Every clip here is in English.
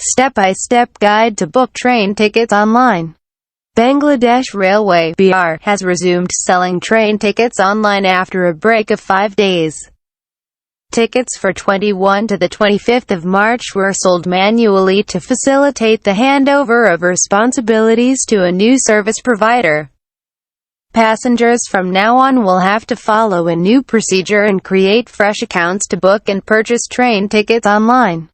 Step-by-step guide to book train tickets online. Bangladesh Railway (BR) has resumed selling train tickets online after a break of 5 days. Tickets for 21 to the 25th of March were sold manually to facilitate the handover of responsibilities to a new service provider. Passengers from now on will have to follow a new procedure and create fresh accounts to book and purchase train tickets online.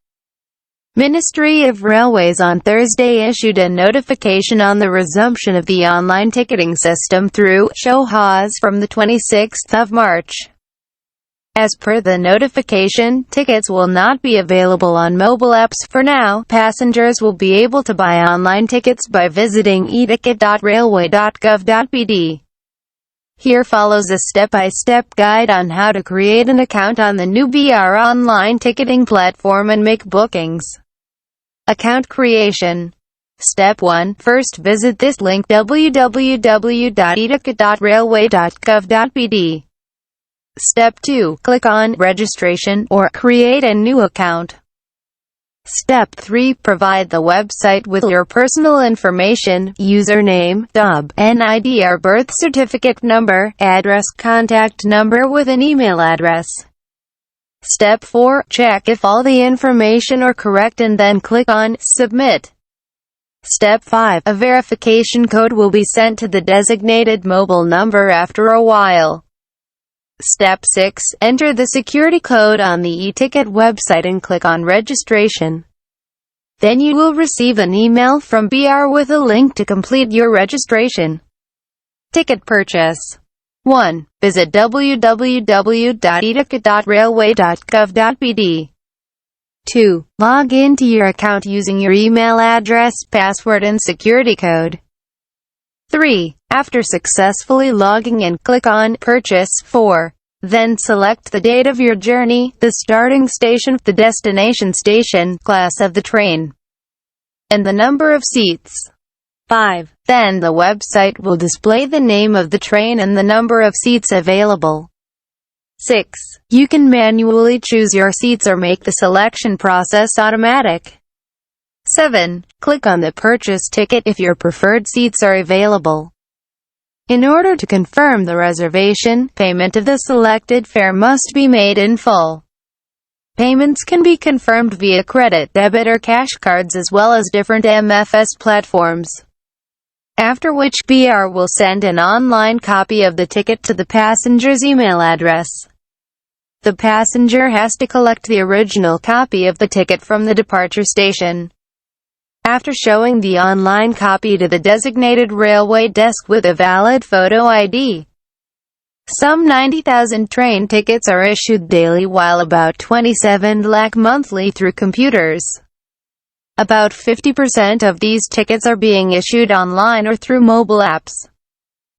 Ministry of Railways on Thursday issued a notification on the resumption of the online ticketing system through Shohaz from the 26th of March. As per the notification, tickets will not be available on mobile apps for now. Passengers will be able to buy online tickets by visiting eticket.railway.gov.bd. Here follows a step-by-step guide on how to create an account on the new BR online ticketing platform and make bookings. Account creation. Step 1. First visit this link www.eticket.railway.gov.bd. Step 2. Click on Registration or Create a new account. Step 3. Provide the website with your personal information, username, DUB, NID or birth certificate number, address, contact number with an email address. Step 4. Check if all the information are correct and then click on Submit. Step 5. A verification code will be sent to the designated mobile number after a while. Step 6. Enter the security code on the e-ticket website and click on Registration. Then you will receive an email from BR with a link to complete your registration. Ticket purchase. 1. Visit www.eticket.railway.gov.bd. 2. Log into your account using your email address, password and security code. 3. After successfully logging in, click on Purchase. 4. Then select the date of your journey, the starting station, the destination station, class of the train, and the number of seats. 5. Then the website will display the name of the train and the number of seats available. 6. You can manually choose your seats or make the selection process automatic. 7. Click on the Purchase ticket if your preferred seats are available. In order to confirm the reservation, payment of the selected fare must be made in full. Payments can be confirmed via credit, debit or cash cards as well as different MFS platforms. After which BR will send an online copy of the ticket to the passenger's email address. The passenger has to collect the original copy of the ticket from the departure station. After showing the online copy to the designated railway desk with a valid photo ID. Some 90,000 train tickets are issued daily while about 27 lakh monthly through computers. About 50% of these tickets are being issued online or through mobile apps.